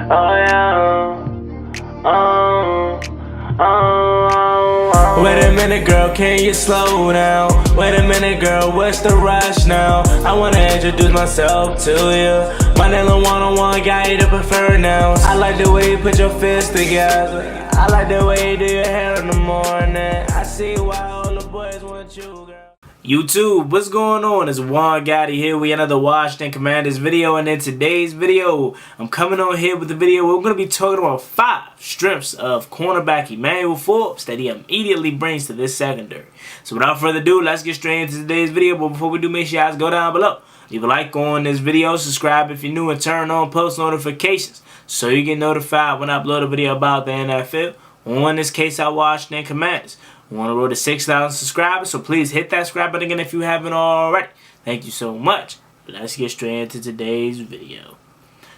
Oh yeah. Wait a minute, girl, can you slow down? Wait a minute, girl, what's the rush now? I wanna introduce myself to you. My name is one-on-one guy to prefer now. I like the way you put your fists together. I like the way you do your hair in the morning. I see why all the boys want you, girl. YouTube, what's going on? It's Juan Gotti here with another Washington Commanders video, and in today's video, I'm coming on here with the video. We're going to be talking about 5 strengths of cornerback Emmanuel Forbes that he immediately brings to this secondary. So without further ado, let's get straight into today's video. But before we do, make sure you guys go down below, leave a like on this video, subscribe if you're new, and turn on post notifications so you get notified when I upload a video about the NFL, or in this case, our Washington Commanders. We want to roll to 6,000 subscribers, so please hit that subscribe button again if you haven't already. Thank you so much. Let's get straight into today's video.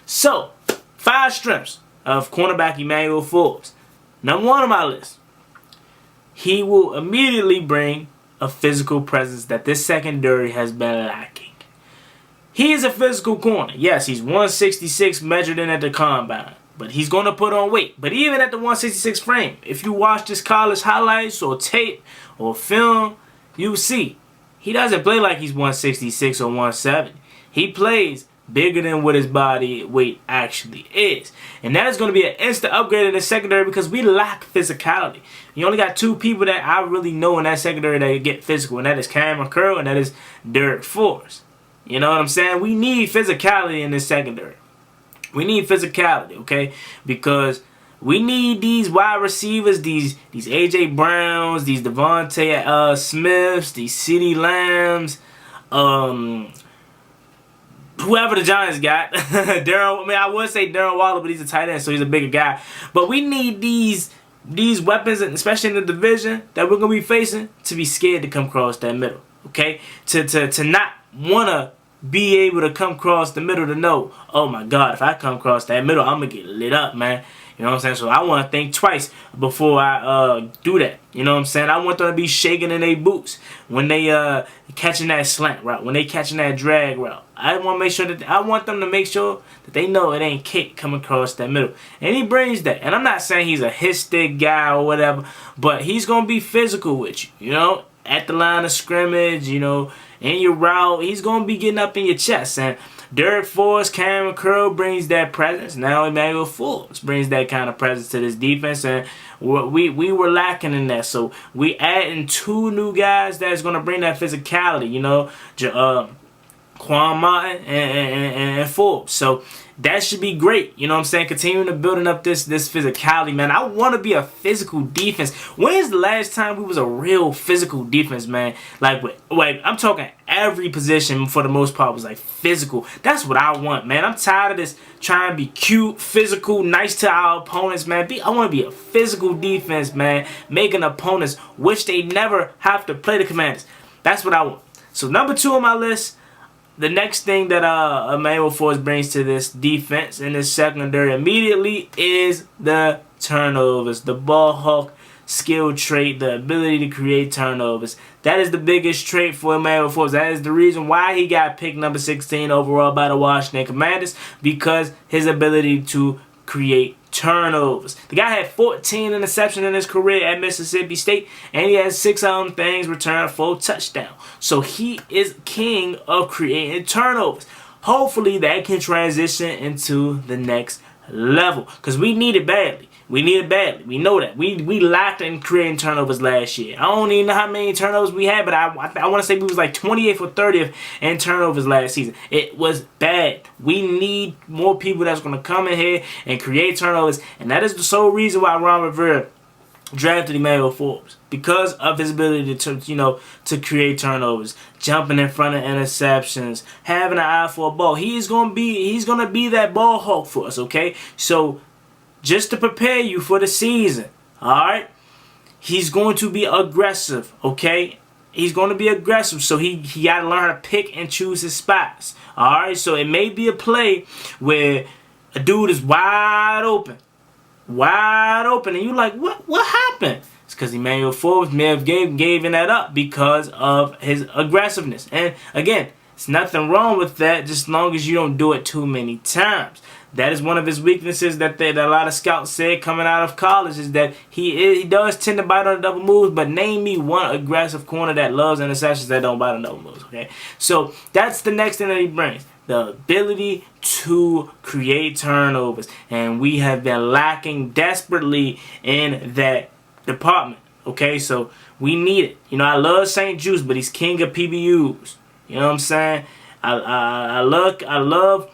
So, 5 strengths of cornerback Emmanuel Forbes. Number 1 on my list. He will immediately bring a physical presence that this secondary has been lacking. He is a physical corner. Yes, he's 166 measured in at the combine. But he's going to put on weight. But even at the 166 frame, if you watch his college highlights or tape or film, you'll see he doesn't play like he's 166 or 170. He plays bigger than what his body weight actually is. And that is going to be an instant upgrade in the secondary because we lack physicality. You only got 2 people that I really know in that secondary that get physical, and that is Emmanuel and that is Forbes. You know what I'm saying? We need physicality in this secondary. We need physicality, okay? Because we need these wide receivers, these A.J. Browns, these Devontae Smiths, these CeeDee Lambs, whoever the Giants got. I would say Darren Waller, but he's a tight end, so he's a bigger guy. But we need these weapons, especially in the division that we're going to be facing, to be scared to come across that middle, okay? To not want to be able to come across the middle to know, oh my God, if I come across that middle, I'm going to get lit up, man. You know what I'm saying? So I want to think twice before I do that. You know what I'm saying? I want them to be shaking in their boots when they catching that slant route, when they catching that drag route. I want them to make sure that they know it ain't cake coming across that middle. And he brings that. And I'm not saying he's a hit stick guy or whatever, but he's going to be physical with you, you know, at the line of scrimmage, you know, in your route. He's going to be getting up in your chest. And Forbes, Emmanuel brings that presence. Now Emmanuel Forbes brings that kind of presence to this defense. And we were lacking in that. So we adding 2 new guys that's going to bring that physicality, you know, Quan Martin and Forbes. So that should be great. You know what I'm saying? Continuing to building up this physicality, man. I want to be a physical defense. When's the last time we was a real physical defense, man? Like I'm talking every position for the most part was like physical. That's what I want, man. I'm tired of this trying to be cute, physical, nice to our opponents, man. I want to be a physical defense, man. Making opponents wish they never have to play the Commanders. That's what I want. So number 2 on my list. The next thing that Emmanuel Forbes brings to this defense in this secondary immediately is the turnovers, the ball hawk skill trait, the ability to create turnovers. That is the biggest trait for Emmanuel Forbes. That is the reason why he got picked number 16 overall by the Washington Commanders, because his ability to create turnovers. The guy had 14 interceptions in his career at Mississippi State, and he has 6 things returned for a touchdown. So he is king of creating turnovers. Hopefully that can transition into the next level, because we need it badly. We need it badly. We know that. We lacked in creating turnovers last year. I don't even know how many turnovers we had, but I want to say we was like 28th or 30th in turnovers last season. It was bad. We need more people that's going to come in here and create turnovers, and that is the sole reason why Ron Rivera drafted Emmanuel Forbes, because of his ability to create turnovers, jumping in front of interceptions, having an eye for a ball. He's gonna be that ball hawk for us, okay? So just to prepare you for the season, alright? He's going to be aggressive, okay? He's going to be aggressive, so he got to learn how to pick and choose his spots, alright? So it may be a play where a dude is wide open, and you're like, what happened? It's because Emmanuel Forbes may have given that up because of his aggressiveness. And again, There's nothing wrong with that, just as long as you don't do it too many times. That is one of his weaknesses that a lot of scouts said coming out of college, is that he does tend to bite on the double moves. But name me one aggressive corner that loves interceptions that don't bite on double moves. Okay, so that's the next thing that he brings. The ability to create turnovers. And we have been lacking desperately in that department. Okay, so we need it. You know, I love St. Juice, but he's king of PBUs. You know what I'm saying? I love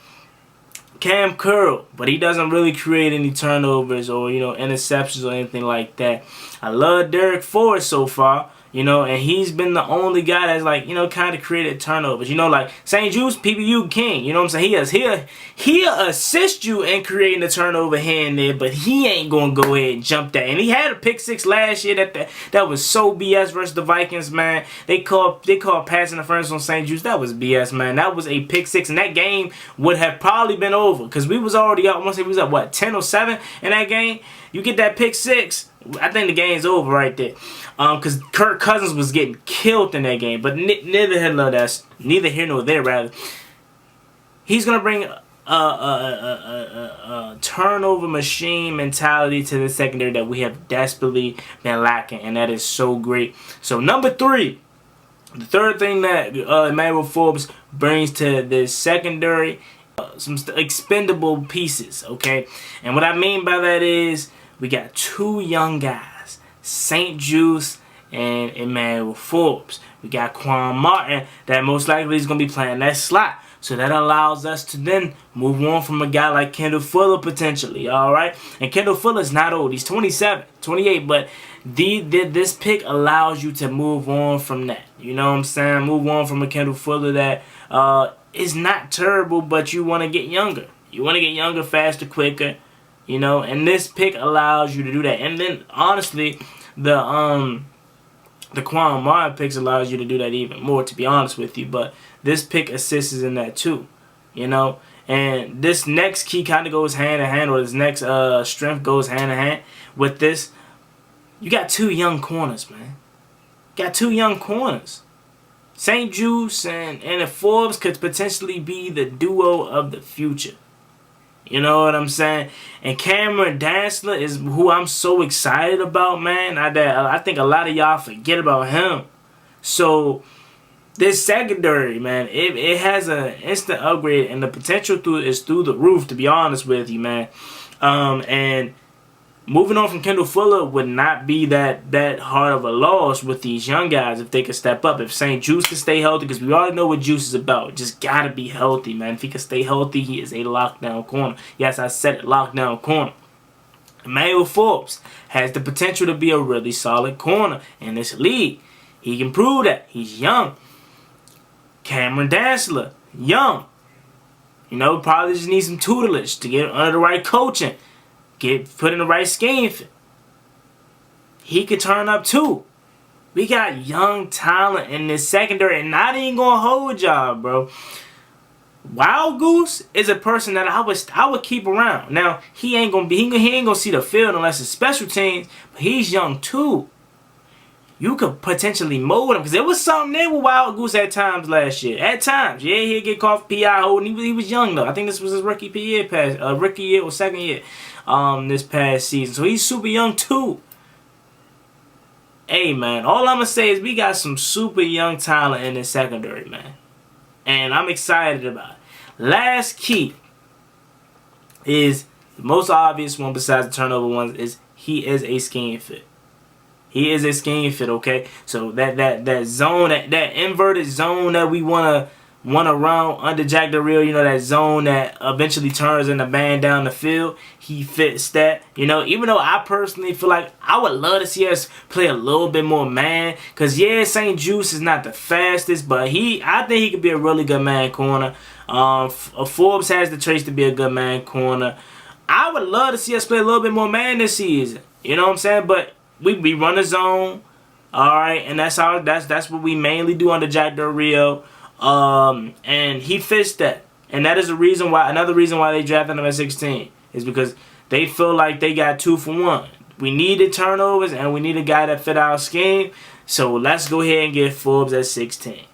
Cam Curl, but he doesn't really create any turnovers or, you know, interceptions or anything like that. I love Derek Ford so far. You know, and he's been the only guy that's, like, you know, kind of created turnovers. You know, like St. Juice, PBU king. You know what I'm saying? He'll assist you in creating a turnover here and there, but he ain't gonna go ahead and jump that. And he had a pick 6 last year that was so BS versus the Vikings, man. They called passing interference on St. Juice. That was BS, man. That was a pick 6, and that game would have probably been over because we was already up. I want to say we was up what, 10 or 7 in that game. You get that pick 6, I think the game's over right there. Because Kirk Cousins was getting killed in that game. But neither here nor there, rather. He's going to bring a turnover machine mentality to the secondary that we have desperately been lacking. And that is so great. So, number 3. The third thing that Emmanuel Forbes brings to the secondary, some expendable pieces, okay? And what I mean by that is we got 2 young guys, St. Juice and Emmanuel Forbes. We got Quan Martin that most likely is going to be playing that slot. So that allows us to then move on from a guy like Kendall Fuller potentially, all right? And Kendall Fuller's not old. He's 27, 28, but this pick allows you to move on from that. You know what I'm saying? Move on from a Kendall Fuller that is not terrible, but you want to get younger. You want to get younger, faster, quicker. You know, and this pick allows you to do that. And then, honestly, the Quan Martin picks allows you to do that even more, to be honest with you. But this pick assists in that too, you know. And this next key kind of goes hand in hand, or this next strength goes hand in hand with this. You got 2 young corners, man. Got 2 young corners. St. Juice and Forbes could potentially be the duo of the future. You know what I'm saying? And Cameron Dantzler is who I'm so excited about, man. I think a lot of y'all forget about him. So this secondary, man, it has an instant upgrade, and the potential is through the roof, to be honest with you, man. And moving on from Kendall Fuller would not be that hard of a loss with these young guys if they could step up. If St. Juice can stay healthy, because we already know what Juice is about. Just got to be healthy, man. If he can stay healthy, he is a lockdown corner. Yes, I said it, lockdown corner. Emmanuel Forbes has the potential to be a really solid corner in this league. He can prove that. He's young. Cameron Dantzler, young. You know, probably just needs some tutelage to get under the right coaching. Get put in the right scheme. He could turn up too. We got young talent in this secondary, and not even gonna hold y'all, bro. Wild Goose is a person that I would keep around. Now he ain't gonna see the field unless it's special teams, but he's young too. You could potentially mold him, because there was something there with Wild Goose at times last year. At times, yeah, he'd get caught for PI holding. He was young though. I think this was his rookie year or second year. This past season. So he's super young too. Hey, man, all I'm going to say is we got some super young talent in this secondary, man. And I'm excited about it. Last key is the most obvious one besides the turnover ones is he is a scheme fit. He is a scheme fit, okay? So that zone, that inverted zone that we want to run under Jack Del Rio, you know, that zone that eventually turns into man down the field, he fits that. You know, even though I personally feel like I would love to see us play a little bit more man, because yeah, St. Juice is not the fastest, but I think he could be a really good man corner. Forbes has the traits to be a good man corner. I would love to see us play a little bit more man this season. You know what I'm saying? But we run a zone, all right, and that's what we mainly do under Jack Del Rio. And he fits that, and that is another reason why they drafted him at 16 is because they feel like they got 2 for 1. We needed turnovers, and we need a guy that fit our scheme. So let's go ahead and get Forbes at 16.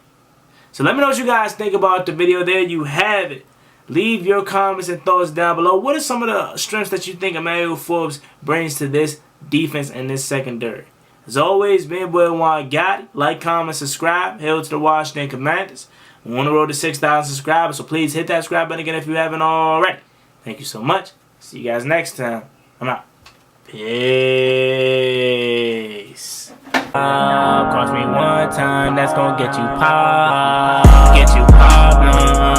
So let me know what you guys think about the video. There you have it. Leave your comments and thoughts down below. What are some of the strengths that you think Emmanuel Forbes brings to this defense and this secondary? As always, been boy Juan Gotti. Like, comment, subscribe. Hail to the Washington Commanders. We're on the road to 6,000 subscribers, so please hit that subscribe button again if you haven't already. Thank you so much. See you guys next time. I'm out. Peace. Cost me one time, that's gonna get you popped. Get you popped.